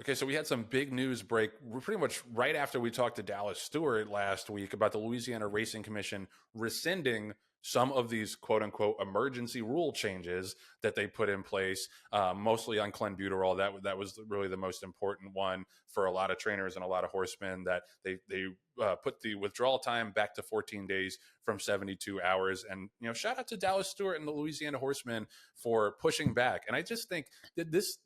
Okay, so we had some big news break pretty much right after we talked to Dallas Stewart last week about the Louisiana Racing Commission rescinding some of these quote unquote emergency rule changes that they put in place, mostly on clenbuterol. That was really the most important one for a lot of trainers and a lot of horsemen. That they put the withdrawal time back to 14 days from 72 hours. And shout out to Dallas Stewart and the Louisiana Horsemen for pushing back. And I just think that this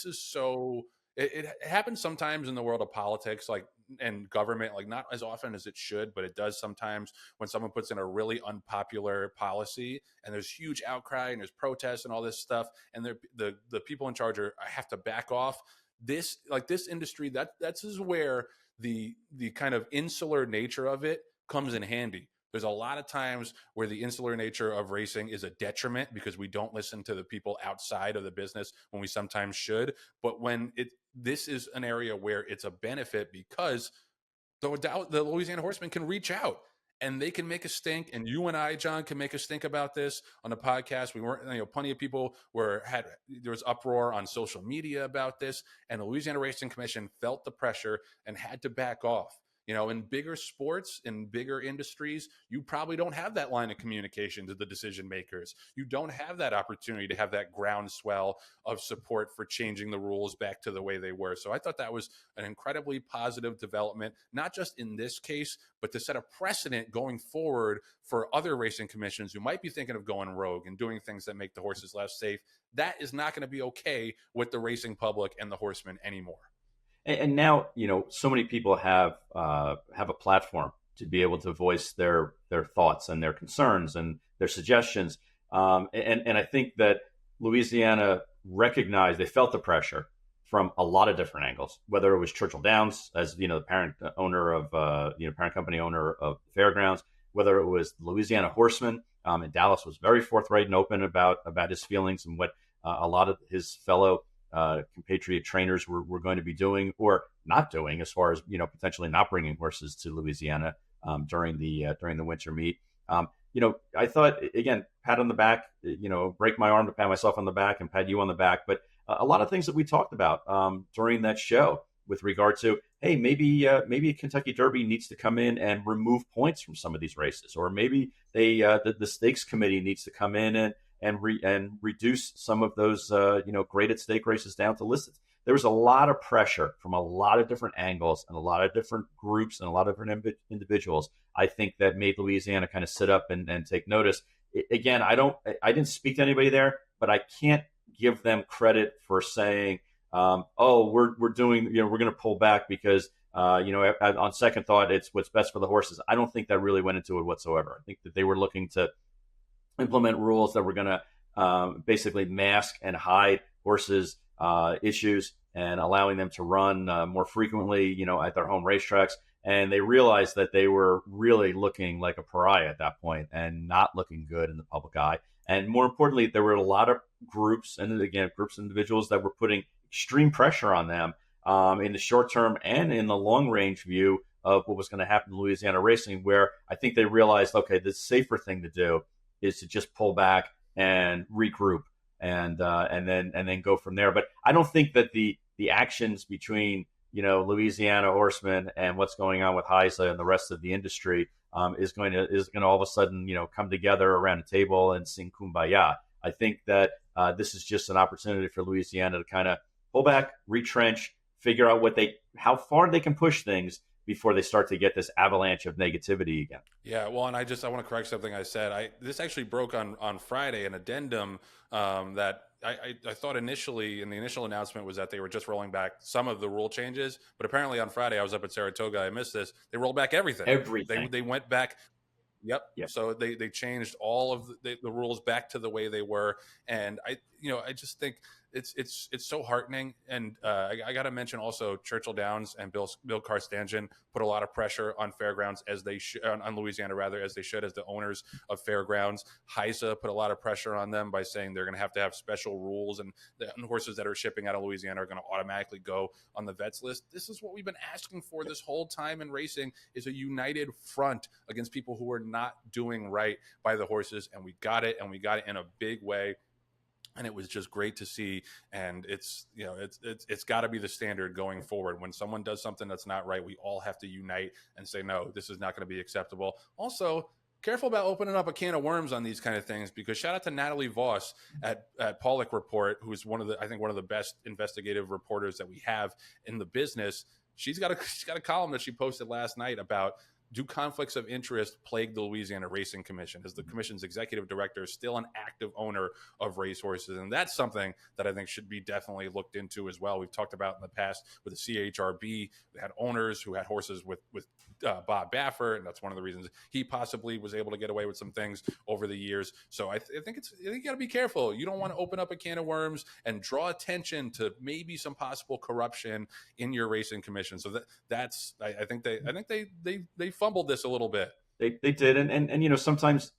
is so it happens sometimes in the world of politics, like and government, like not as often as it should, but it does sometimes when someone puts in a really unpopular policy and there's huge outcry and there's protests and all this stuff, and the people in charge have to back off. This industry, that's is where the kind of insular nature of it comes in handy. There's a lot of times where the insular nature of racing is a detriment because we don't listen to the people outside of the business when we sometimes should. But this is an area where it's a benefit because the Louisiana Horsemen can reach out and they can make a stink. And you and I, John, can make a stink about this on the podcast. We weren't, plenty of people there was uproar on social media about this, and the Louisiana Racing Commission felt the pressure and had to back off. In bigger sports, in bigger industries, you probably don't have that line of communication to the decision makers. You don't have that opportunity to have that groundswell of support for changing the rules back to the way they were. So I thought that was an incredibly positive development, not just in this case, but to set a precedent going forward for other racing commissions who might be thinking of going rogue and doing things that make the horses less safe. That is not going to be okay with the racing public and the horsemen anymore. And now, so many people have a platform to be able to voice their thoughts and their concerns and their suggestions. And I think that Louisiana recognized, they felt the pressure from a lot of different angles, whether it was Churchill Downs as the parent company owner of the fairgrounds, whether it was Louisiana Horsemen. And Dallas was very forthright and open about his feelings and what a lot of his fellow compatriot trainers were going to be doing or not doing, as far as potentially not bringing horses to Louisiana during the winter meet. I thought, again, pat on the back, break my arm to pat myself on the back and pat you on the back, but a lot of things that we talked about during that show with regard to, hey, maybe a Kentucky Derby needs to come in and remove points from some of these races, or maybe the stakes committee needs to come in and reduce some of those graded stake races down to listed. There was a lot of pressure from a lot of different angles and a lot of different groups and a lot of different individuals. I think that made Louisiana kind of sit up and take notice. Again, I didn't speak to anybody there, but I can't give them credit for saying, we're doing, we're going to pull back because on second thought, it's what's best for the horses. I don't think that really went into it whatsoever. I think that they were looking to implement rules that were going to basically mask and hide horses' issues and allowing them to run more frequently, at their home racetracks. And they realized that they were really looking like a pariah at that point and not looking good in the public eye. And more importantly, there were a lot of groups and individuals that were putting extreme pressure on them in the short term and in the long range view of what was going to happen in Louisiana racing, where I think they realized, okay, the safer thing to do is to just pull back and regroup and then go from there. But I don't think that the actions between Louisiana Horsemen and what's going on with HISA and the rest of the industry is going to all of a sudden come together around a table and sing Kumbaya. I think that this is just an opportunity for Louisiana to kind of pull back, retrench, figure out how far they can push things before they start to get this avalanche of negativity again. Yeah, well, and I want to correct something I said. This actually broke on Friday, an addendum that I thought initially in the initial announcement was that they were just rolling back some of the rule changes, but apparently on Friday I was up at Saratoga. I missed this. They rolled back everything. They went back. Yep. So they changed all of the rules back to the way they were, and I just think it's so heartening. And I got to mention also Churchill Downs and Bill Carstanjen put a lot of pressure on Fairgrounds as they on Louisiana rather as they should as the owners of Fairgrounds. HISA put a lot of pressure on them by saying they're going to have special rules, and the horses that are shipping out of Louisiana are going to automatically go on the vets list. This is what we've been asking for this whole time in racing, is a united front against people who are not doing right by the horses, and we got it in a big way. and it was just great to see. And it's, you know, it's got to be the standard going forward. When someone does something that's not right, we all have to unite and say, no, this is not going to be acceptable. Also, careful about opening up a can of worms on these kind of things, because shout out to Natalie Voss at Pollock Report, who's I think one of the best investigative reporters that we have in the business. She's got a column that she posted last night about, do conflicts of interest plague the Louisiana Racing Commission? Is the commission's executive director still an active owner of racehorses? And that's something that I think should be definitely looked into as well. We've talked about in the past with the CHRB, we had owners who had horses with Bob Baffert, and that's one of the reasons he possibly was able to get away with some things over the years. So I think you got to be careful. You don't want to open up a can of worms and draw attention to maybe some possible corruption in your racing commission. So that's I think they fumbled this a little bit. They did, and you know, sometimes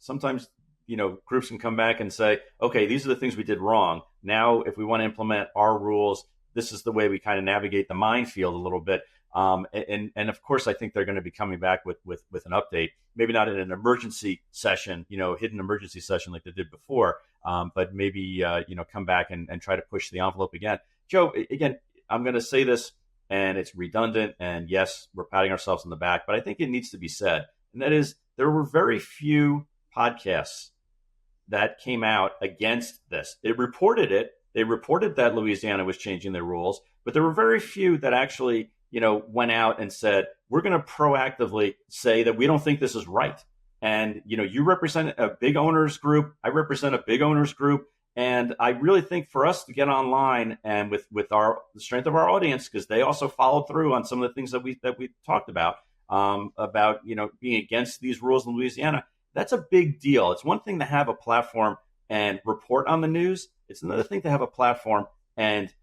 you know, groups can come back and say, okay, these are the things we did wrong. Now, if we want to implement our rules, this is the way we kind of navigate the minefield a little bit. And of course, I think they're going to be coming back with an update. Maybe not in an emergency session, you know, hidden emergency session like they did before, but maybe you know, come back and try to push the envelope again. Joe, again, I'm going to say this, and it's redundant, and yes, we're patting ourselves on the back, but I think it needs to be said, and that is, there were very few podcasts that came out against this. They reported that Louisiana was changing their rules, but there were very few that actually, you know, went out and said, we're going to proactively say that we don't think this is right. And, you know, you represent a big owners group, I represent a big owners group. And I really think for us to get online and with the strength of our audience, because they also followed through on some of the things that we talked about, you know, being against these rules in Louisiana, that's a big deal. It's one thing to have a platform and report on the news. It's another thing to have a platform and,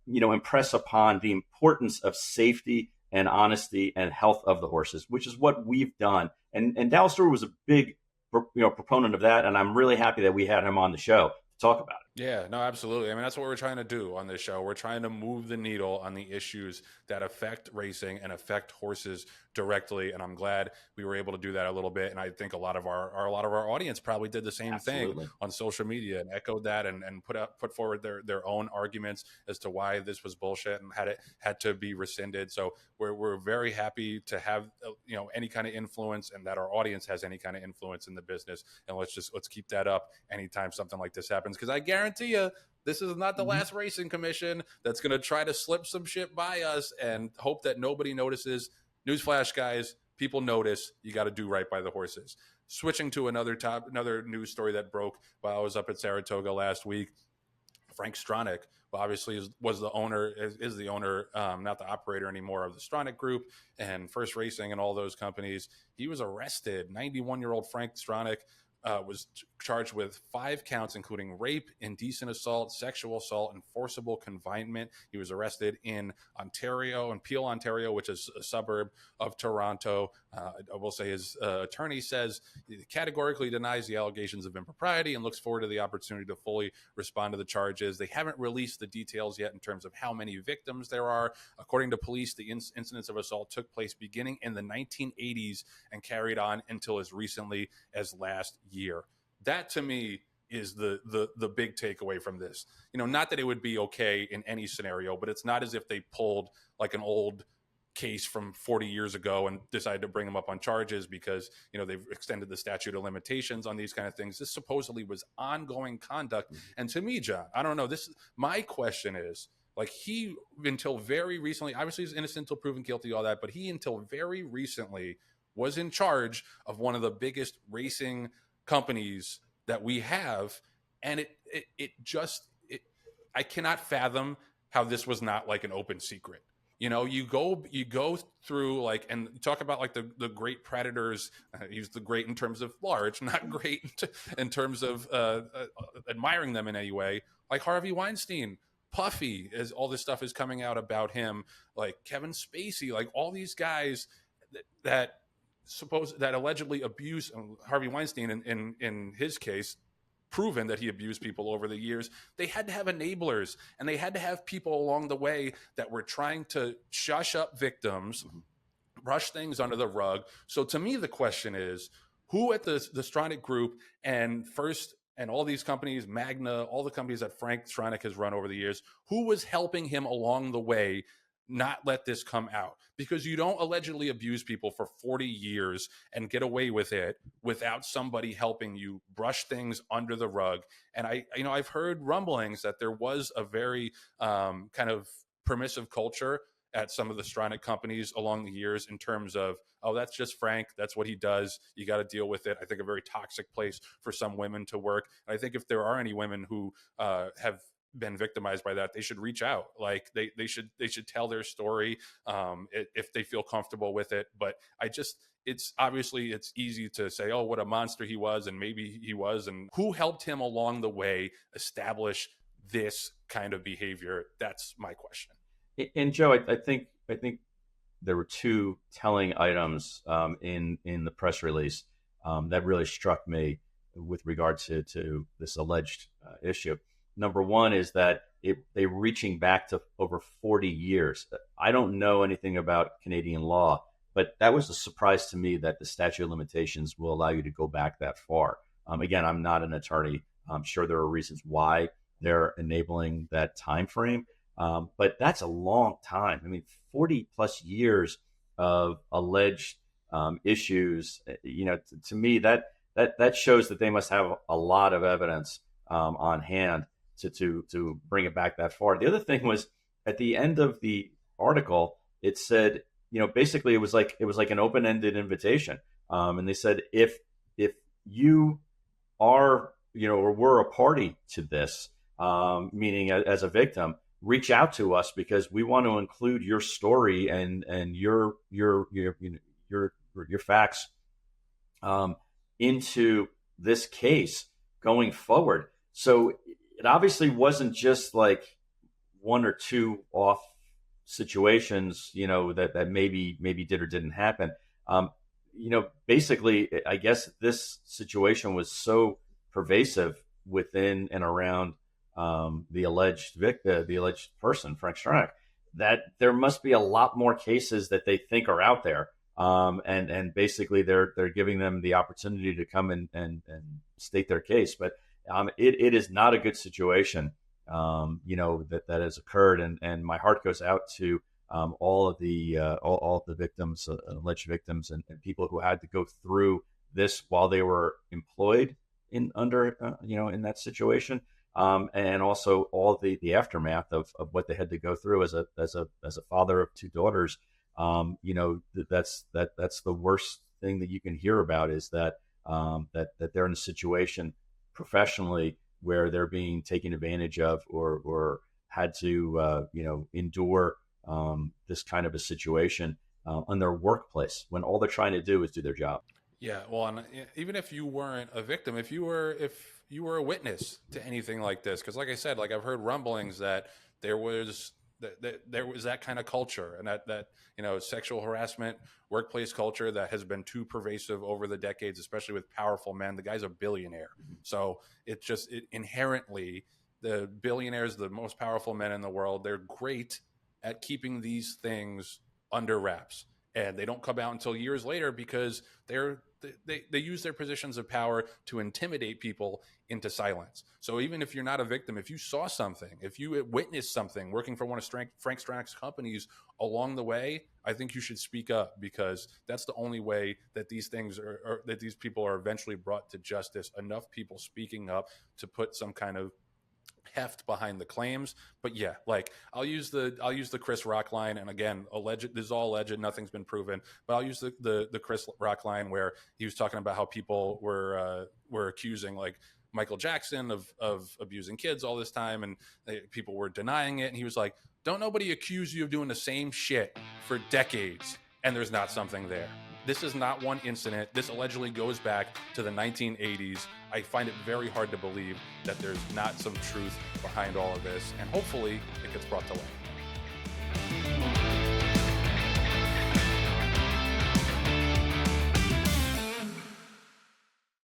you know, impress upon the importance of safety and honesty and health of the horses, which is what we've done. And Dallas Stewart was a big, you know, proponent of that, and I'm really happy that we had him on the show talk about it. Yeah, no, absolutely. I mean, that's what we're trying to do on this show. We're trying to move the needle on the issues that affect racing and affect horses directly. And I'm glad we were able to do that a little bit. And I think a lot of our audience probably did the same thing on social media and echoed that and put forward their own arguments as to why this was bullshit and had to be rescinded. So we're very happy to have, you know, any kind of influence, and that our audience has any kind of influence in the business. And let's keep that up anytime something like this happens, because I guarantee you, this is not the last racing commission that's going to try to slip some shit by us and hope that nobody notices. Newsflash, guys, people notice. You got to do right by the horses. Switching to another news story that broke while I was up at Saratoga last week. Frank Stronach, obviously is the owner, not the operator anymore, of the Stronach Group and First Racing and all those companies. He was arrested. 91-year-old Frank Stronach was charged with 5 counts, including rape, indecent assault, sexual assault, and forcible confinement. He was arrested in Ontario, in Peel, Ontario, which is a suburb of Toronto. I will say his attorney says he categorically denies the allegations of impropriety and looks forward to the opportunity to fully respond to the charges. They haven't released the details yet in terms of how many victims there are. According to police, the incidents of assault took place beginning in the 1980s and carried on until as recently as last year. That, to me, is the big takeaway from this. You know, not that it would be okay in any scenario, but it's not as if they pulled like an old case from 40 years ago and decided to bring them up on charges because, you know, they've extended the statute of limitations on these kind of things. This supposedly was ongoing conduct. And to me, John, I don't know, my question is, like, he, until very recently, obviously he's innocent until proven guilty, all that, but he, until very recently, was in charge of one of the biggest racing companies that we have, and I cannot fathom how this was not like an open secret. You know, you go through, like, and talk about like the great predators. Use the great in terms of large, not great in terms of admiring them in any way. Like Harvey Weinstein, Puffy, as all this stuff is coming out about him, like Kevin Spacey, like all these guys that allegedly abuse Harvey Weinstein in his case, proven that he abused people over the years. They had to have enablers, and they had to have people along the way that were trying to shush up victims, brush things under the rug. So to me, the question is, who at the Stronach Group and First and all these companies, Magna, all the companies that Frank Stronach has run over the years, who was helping him along the way not let this come out? Because you don't allegedly abuse people for 40 years and get away with it without somebody helping you brush things under the rug. And I've heard rumblings that there was a very kind of permissive culture at some of the Stronach companies along the years in terms of, oh, that's just Frank. That's what he does. You got to deal with it. I think a very toxic place for some women to work. And I think if there are any women who have been victimized by that, they should reach out. Like they should tell their story if they feel comfortable with it. But it's obviously it's easy to say, oh, what a monster he was, and maybe he was, and who helped him along the way establish this kind of behavior? That's my question. And Joe, I think there were two telling items in the press release that really struck me with regard to this alleged issue. Number one is that they're reaching back to over 40 years. I don't know anything about Canadian law, but that was a surprise to me that the statute of limitations will allow you to go back that far. Again, I'm not an attorney. I'm sure there are reasons why they're enabling that time frame. But that's a long time. I mean, 40 plus years of alleged issues. To me, that shows that they must have a lot of evidence on hand to bring it back that far. The other thing was at the end of the article, it said, basically it was like an open-ended invitation, and they said if you are or were a party to this, meaning as a victim, reach out to us because we want to include your story and your facts into this case going forward. So it obviously wasn't just like one or two off situations, that maybe did or didn't happen. Basically, I guess this situation was so pervasive within and around the alleged person, Frank Stronach, that there must be a lot more cases that they think are out there. And basically they're giving them the opportunity to come and state their case. But it is not a good situation, that has occurred. And my heart goes out to all of the victims, alleged victims, and people who had to go through this while they were employed in that situation. And also all the aftermath of what they had to go through as a father of two daughters. That's the worst thing that you can hear about is that they're in a situation professionally where they're being taken advantage of or had to endure this kind of a situation on their workplace when all they're trying to do is do their job. Yeah, well, and even if you weren't a victim, if you were a witness to anything like this, because like I said, like I've heard rumblings that there was that kind of culture and that sexual harassment workplace culture that has been too pervasive over the decades, especially with powerful men. The guy's a billionaire, so it inherently, the billionaires, the most powerful men in the world, they're great at keeping these things under wraps, and they don't come out until years later because they use their positions of power to intimidate people into silence. So even if you're not a victim, if you saw something, if you witnessed something working for one of Frank Stronach's companies along the way, I think you should speak up, because that's the only way that these things that these people are eventually brought to justice. Enough people speaking up to put some kind of heft behind the claims. But yeah, like I'll use the Chris Rock line, and again, alleged, this is all alleged, nothing's been proven, but I'll use the Chris Rock line where he was talking about how people were accusing like Michael Jackson of abusing kids all this time, and people were denying it, and he was like, don't nobody accuse you of doing the same shit for decades and there's not something there. This is not one incident. This allegedly goes back to the 1980s. I find it very hard to believe that there's not some truth behind all of this, and hopefully it gets brought to light.